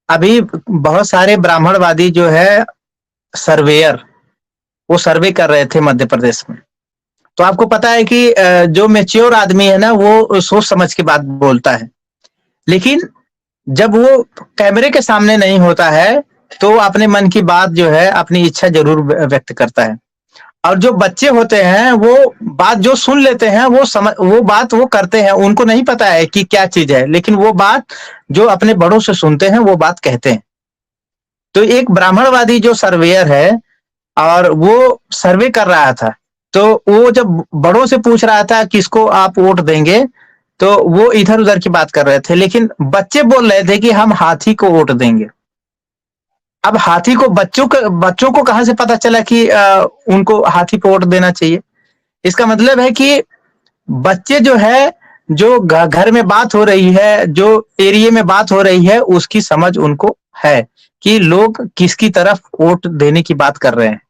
अभी बहुत सारे ब्राह्मणवादी जो है सर्वेयर, वो सर्वे कर रहे थे मध्य प्रदेश में। तो आपको पता है कि जो मैच्योर आदमी है ना, वो सोच समझ के बात बोलता है। लेकिन जब वो कैमरे के सामने नहीं होता है, तो वो अपने मन की बात जो है, अपनी इच्छा ज़रूर व्यक्त करता है। और जो बच्चे होते हैं, वो बात जो सुन लेते हैं, वो बात वो करते हैं। उनको नहीं पता है कि क्या चीज़ है, लेकिन वो बात जो अपने बड़ों से सुनते हैं, वो बात कहते हैं। तो एक ब्राह्मणवादी जो सर्वेयर है और वो सर्वे कर रहा था, तो वो जब बड़ों से पूछ रहा था किसको आप वोट देंगे, तो वो इधर-उधर की बात कर रहे थे, लेकिन बच्चे बोल रहे थे कि हम हाथी को वोट देंगे। अब हाथी को बच्चों को कहाँ से पता चला कि उनको हाथी को वोट देना चाहिए? इसका मतलब है कि बच्चे जो है, जो घर में बात हो रही है, जो एरिया में बात हो रही है, उसकी समझ उनको है कि लोग किसकी तरफ वोट देने की बात कर रहे हैं।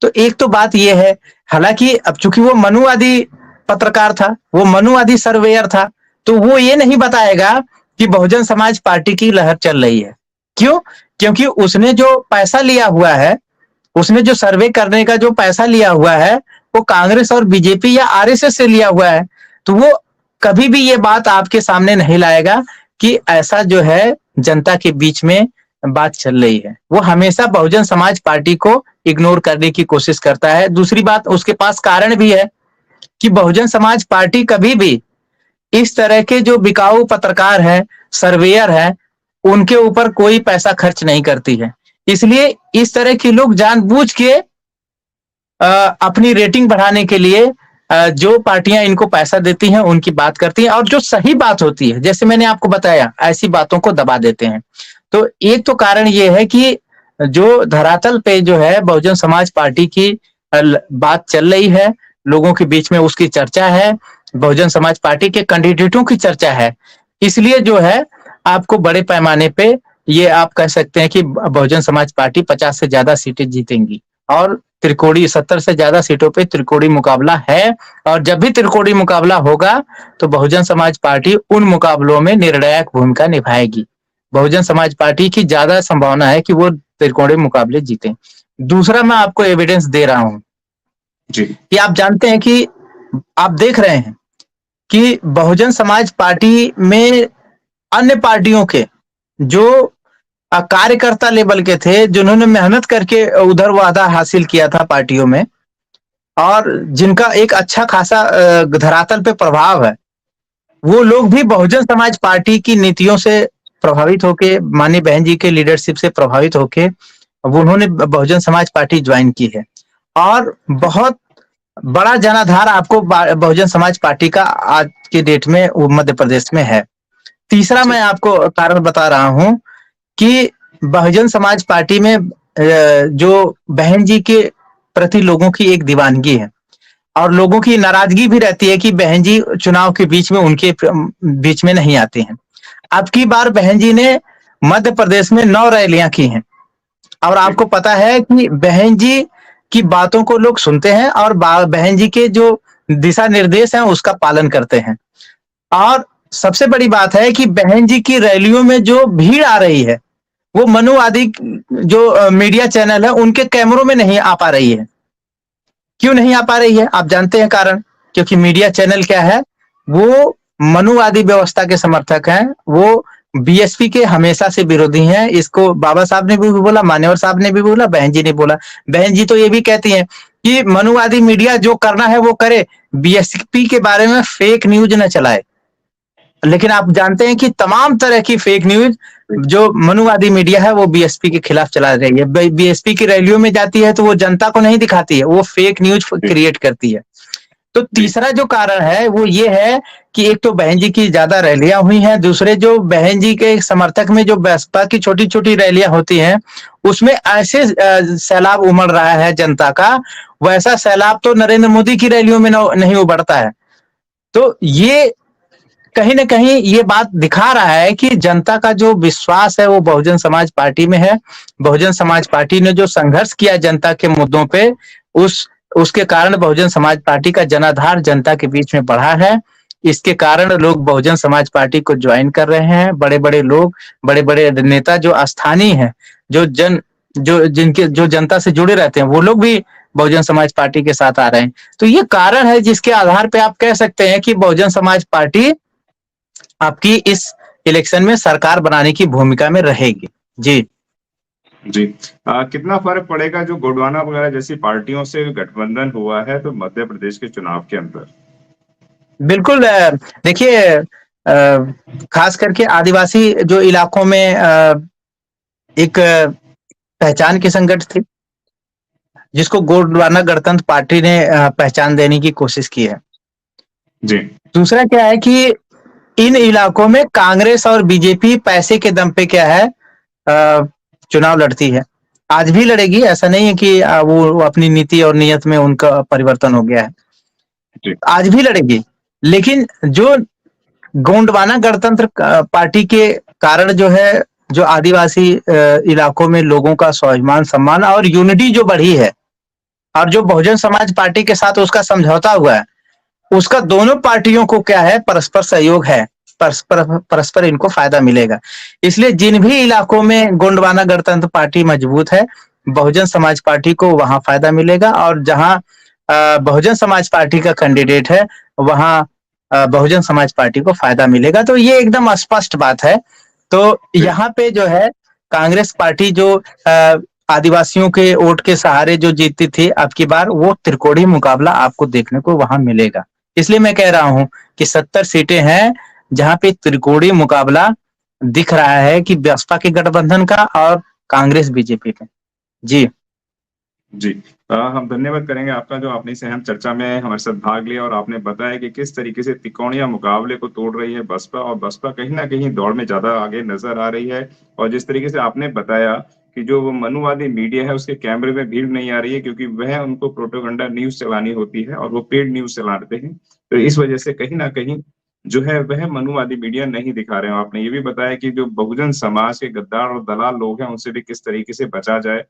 तो एक तो बात ये है, हालाँकि अब चूँकि वो मनुवादी पत्रकार था, वो मनुवादी सर्वेयर था, तो वो ये नहीं बताएगा कि बहुजन समाज पार्टी की लहर चल रही है। क्यों? क्योंकि उसने जो पैसा लिया हुआ है, उसने जो सर्वे करने का जो पैसा लिया हुआ है, वो कांग्रेस और बीजेपी या आरएसएस से लिया हुआ है। तो वो कभी भी ये बात आपके सामने नहीं लाएगा कि ऐसा जो है जनता के बीच में बात चल रही है। वो हमेशा बहुजन समाज पार्टी को इग्नोर करने की कोशिश करता है। दूसरी बात, उसके पास कारण भी है कि बहुजन समाज पार्टी कभी भी इस तरह के जो बिकाऊ पत्रकार हैं, सर्वेयर हैं, उनके ऊपर कोई पैसा खर्च नहीं करती है। इसलिए इस तरह के लोग जानबूझ के अपनी रेटिंग बढ़ाने के लिए जो पार्टियां इनको पैसा देती हैं, उनकी बात करती हैं, और जो सही बात होती है, जैसे मैंने आपको बताया, ऐसी बातों को दबा देते हैं। तो एक तो कारण ये है कि जो धरातल पे जो है बहुजन समाज पार्टी की बात चल रही है, लोगों के बीच में उसकी चर्चा है, बहुजन समाज पार्टी के कैंडिडेटों की चर्चा है। इसलिए जो है आपको बड़े पैमाने पे ये आप कह सकते हैं कि बहुजन समाज पार्टी 50 से ज्यादा सीटें जीतेंगी, और त्रिकोणीय 70 से ज्यादा सीटों पे त्रिकोणीय मुकाबला है। और जब भी त्रिकोणीय मुकाबला होगा, तो बहुजन समाज पार्टी उन मुकाबलों में निर्णायक भूमिका निभाएगी। बहुजन समाज पार्टी की ज्यादा संभावना है कि वो त्रिकोणीय मुकाबले जीते। दूसरा, मैं आपको एविडेंस दे रहा हूं जी। कि आप जानते हैं कि आप देख रहे हैं कि बहुजन समाज पार्टी में अन्य पार्टियों के जो कार्यकर्ता लेवल के थे, जिन्होंने मेहनत करके उधर वादा हासिल किया था पार्टियों में, और जिनका एक अच्छा खासा धरातल पे प्रभाव है, वो लोग भी बहुजन समाज पार्टी की नीतियों से प्रभावित होके, माननीय बहन जी के लीडरशिप से प्रभावित होके, अब उन्होंने बहुजन समाज पार्टी ज्वाइन की है। और बहुत बड़ा जनाधार आपको बहुजन समाज पार्टी का आज के डेट में मध्य प्रदेश में है। तीसरा, मैं आपको कारण बता रहा हूं कि बहुजन समाज पार्टी में जो बहन जी के प्रति लोगों की एक दीवानगी है, और लोगों की नाराजगी भी रहती है कि बहन जी चुनाव के बीच में उनके बीच में नहीं आती हैं। अब की बार बहन जी ने मध्य प्रदेश में 9 रैलियां की हैं, और आपको पता है कि बहन जी की बातों को लोग सुनते हैं, और बहन जी के जो दिशा निर्देश हैं उसका पालन करते हैं। और सबसे बड़ी बात है कि बहन जी की रैलियों में जो भीड़ आ रही है, वो मनुवादी जो मीडिया चैनल है, उनके कैमरों में नहीं आ पा रही है। क्यों नहीं आ पा रही है? आप जानते हैं कारण? क्योंकि मीडिया चैनल क्या है, वो मनुवादी व्यवस्था के समर्थक हैं, वो बीएसपी के हमेशा से विरोधी हैं। इसको बाबा साहब ने भी बोला, मान्यवर साहब ने भी बोला, बहन जी ने बोला। बहन जी तो ये भी कहती हैं कि मनुवादी मीडिया जो करना है वो करे, बीएसपी के बारे में फेक न्यूज न चलाए। लेकिन आप जानते हैं कि तमाम तरह की फेक न्यूज जो मनुवादी मीडिया है, वो बीएसपी के खिलाफ चला रही है। बीएसपी की रैलियों में जाती है तो वो जनता को नहीं दिखाती है, वो फेक न्यूज क्रिएट करती है। तो तीसरा जो कारण है वो ये है कि एक तो बहन जी की ज्यादा रैलियां हुई हैं, दूसरे जो बहन जी के समर्थक में जो बसपा की छोटी-छोटी रैलियां होती हैं, उसमें ऐसे सैलाब उमड़ रहा है जनता का, वैसा सैलाब तो नरेंद्र मोदी की रैलियों में नहीं उमड़ता है। तो ये कहीं न कहीं ये बात दिखा रहा है कि जनता का जो विश्वास है वो बहुजन समाज पार्टी में है। बहुजन समाज पार्टी ने जो संघर्ष किया जनता के मुद्दों पे, उसके कारण बहुजन समाज पार्टी का जनाधार जनता के बीच में बढ़ा है। इसके कारण लोग बहुजन समाज पार्टी को ज्वाइन कर रहे हैं। बड़े-बड़े लोग, बड़े-बड़े नेता जो स्थानीय हैं, जो जनता से जुड़े रहते हैं, वो लोग भी बहुजन समाज पार्टी के साथ आ रहे हैं। तो ये कारण है जिसके आधार पे आप कह सकते हैं कि बहुजन समाज पार्टी आपकी इस इलेक्शन में सरकार बनाने की भूमिका में रहेगी। जी। जी। कितना फ़र्क पड़ेगा जो गोंडवाना वगैरह जैसी पार्टियों से गठबंधन हुआ है तो मध्य प्रदेश के चुनाव के अंदर? बिल्कुल देखिए खास करके आदिवासी जो इलाकों में एक पहचान की संगठ थी, जिसको गोंडवाना गणतंत्र पार्टी ने पहचान देने की कोशिश की है। जी। दूसरा क्या है कि इन इलाकों में कांग्रेस और बीजेपी पैसे के दम पे क्या है चुनाव लड़ती है। आज भी लड़ेगी, ऐसा नहीं है कि वो अपनी नीति और नियत में उनका परिवर्तन हो गया है। जी। आज भी लड़ेगी, लेकिन जो गोंडवाना गणतंत्र पार्टी के कारण जो है, जो आदिवासी इलाकों में लोगों का स्वाभिमान, सम्मान और यूनिटी जो बढ़ी है, और जो बहुजन समाज पार्टी के साथ उसका समझौता हुआ है, उसका दोनों पार्टियों को क्या है, परस्पर सहयोग है, परस्पर इनको फायदा मिलेगा। इसलिए जिन भी इलाकों में गोंडवाना गणतंत्र पार्टी मजबूत है, बहुजन समाज पार्टी को वहां फायदा मिलेगा, और जहां बहुजन समाज पार्टी का कैंडिडेट है, वहां बहुजन समाज पार्टी को फायदा मिलेगा। तो ये एकदम स्पष्ट बात है। तो यहाँ पे जो है कांग्रेस पार्टी जो आदिवासियों के वोट के सहारे जो जीतती थी, अब की बार वो त्रिकोणीय मुकाबला आपको देखने को वहां मिलेगा। इसलिए मैं कह रहा हूं कि 70 सीटें हैं जहां पे त्रिकोणीय मुकाबला दिख रहा है कि बसपा के गठबंधन का और कांग्रेस बीजेपी का। जी। जी। हम धन्यवाद करेंगे आपका जो आपने इस अहम चर्चा में हमारे साथ भाग लिया और आपने बताया कि किस तरीके से त्रिकोणीय मुकाबले को तोड़ रही है बसपा और बसपा कहीं न कहीं दौड़ में ज़्यादा आगे नज़र आ रही है। और जिस तरीके से आपने बताया कि जो वो मनुवादी मीडिया है उसके कैमरे में भीड़ नहीं आ रही है क्योंकि वह उनको प्रोपेगेंडा न्यूज़ चलानी होती है और वो पेड न्यूज़ चलाते हैं। तो इस वजह से कहीं न कहीं जो है वह मनुवादी मीडिया नहीं दिखा रहे हैं। आपने ये भी बताया कि जो बहुजन समाज के गद्दार और दलाल लोग हैं उनसे भी किस तरीके से बचा जाए।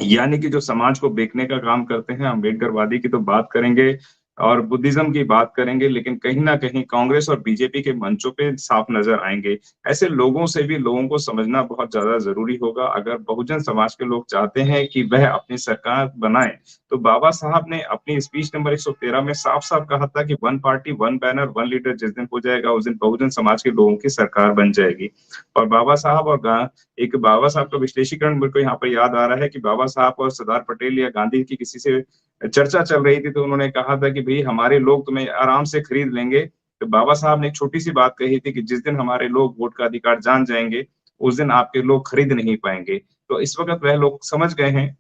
यानी कि जो समाज को बेचने का काम करते हैं, अम्बेडकरवादी की तो बात करेंगे और बुद्धिज़्म की बात करेंगे, लेकिन कहीं न कहीं कांग्रेस और बीजेपी के मंचों पे साफ नज़र आएँगे। ऐसे लोगों से भी लोगों को समझना बहुत ज़्यादा ज़रूरी होगा। अगर बहुजन समाज के लोग चाहते हैं कि वह अपनी सरकार बनाएँ, तो बाबा साहब ने अपनी स्पीच नंबर 113 में साफ-साफ कहा था कि one party, one banner, one leader जिस दिन हो जाएगा, उस दिन बहुजन समाज के लोगों की सरकार बन जाएगी। और बाबा साहब और एक बाबा साहब का विश्लेषीकरण मेरे को यहाँ पर याद आ रहा है कि बाबा साहब और सरदार पटेल या गांधी की किसी से चर्चा चल रही थी तो उन्होंने कहा था कि भई हमारे लोग तुम्हें आराम से खरीद लेंगे। तो बाबा साहब ने एक छोटी-सी बात कही थी कि जिस दिन हमारे लोग वोट का अधिकार जान जाएँगे, उस दिन आपके लोग खरीद नहीं पाएँगे। तो इस वक़्त वह लोग समझ गए हैं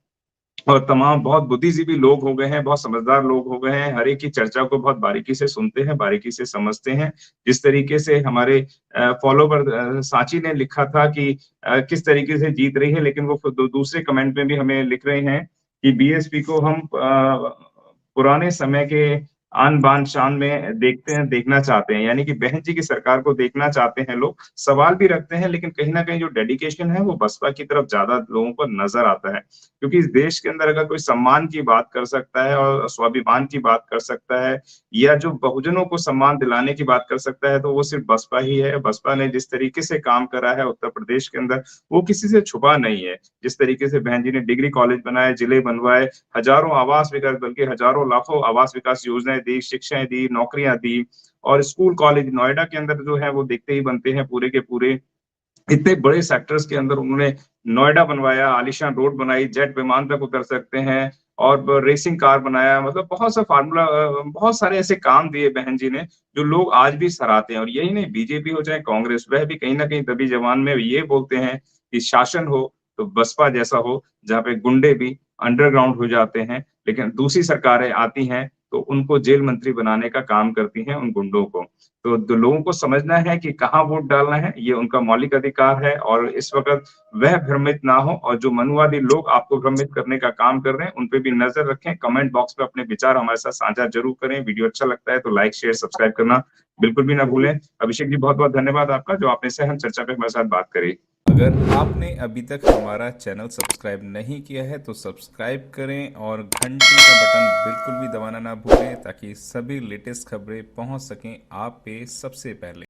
और तमाम बहुत बुद्धिजीवी लोग हो गए हैं, बहुत समझदार लोग हो गए हैं, हर एक की चर्चा को बहुत बारीकी से सुनते हैं, बारीकी से समझते हैं। जिस तरीके से हमारे फॉलोवर सांची ने लिखा था कि किस तरीके से जीत रही है, लेकिन वो दूसरे कमेंट में भी हमें लिख रहे हैं कि बीएसपी को हम पुराने समय के आन बान शान में देखना चाहते हैं, यानी कि बहन जी की सरकार को देखना चाहते हैं लोग। सवाल भी रखते हैं, लेकिन कहीं न कहीं जो डेडिकेशन है, वो बसपा की तरफ ज़्यादा लोगों को नज़र आता है। क्योंकि इस देश के अंदर अगर कोई सम्मान की बात कर सकता है और स्वाभिमान की बात कर सकता है या जो बहुजनों को सम्मान दिलाने की बात कर सकता है, तो वो सिर्फ़ बसपा ही है। बसपा ने जिस तरीके से काम करा है उत्तर प्रदेश के अंदर, वो किसी से छुपा नहीं है। जिस तरीके से बहन जी ने डिग्री कॉलेज बनाए, जिले बनवाए, हज़ारों आवास विकास बल्कि हज़ारों लाखों आवास विकास योजनाएँ दी, शिक्षाएँ दी, नौकरियाँ दी और स्कूल कॉलेज नोएडा के अंदर जो है वो देखते ही बनते हैं पूरे के पूरे। इतने बड़े सेक्टर्स के अंदर उन्होंने नोएडा बनवाया, आलीशान रोड बनाई, जेट विमान तक उतर सकते हैं और रेसिंग कार बनाया मतलब बहुत सा बहुत सारे ऐसे काम दिए बहन जी ने, जो लोग आज भी सराहते हैं और यही नहीं बीजेपी हो चाहे कांग्रेस, वह भी कहीं न कहीं दबी ज़बान में ये बोलते हैं कि शासन हो तो बसपा जैसा हो, जहाँ पे गुंडे भी अंडरग्राउंड हो जाते हैं, लेकिन दूसरी सरकारें आती हैं, तो उनको जेल मंत्री बनाने का काम करती हैं उन गुंडों को। तो लोगों को समझना है कि कहाँ वोट डालना है, ये उनका मौलिक अधिकार है और इस वक़्त वह भ्रमित ना हो और जो मनुवादी लोग आपको भ्रमित करने का काम कर रहे हैं, उन पे भी नज़र रखें। कमेंट बॉक्स पे अपने विचार हमारे साथ साझा ज़रूर करें। वीडियो अच्छा लगता है तो लाइक, शेयर, सब्सक्राइब करना बिल्कुल भी ना भूलें। अभिषेक जी बहुत-बहुत धन्यवाद आपका जो आपने इस अहम चर्चा पे हमारे साथ बात करी। अगर आपने अभी तक हमारा चैनल सब्सक्राइब नहीं किया है तो सब्सक्राइब करें और घंटी का बटन बिल्कुल भी दबाना ना भूलें ताकि सभी लेटेस्ट खबरें पहुंच सकें आप पे सबसे पहले।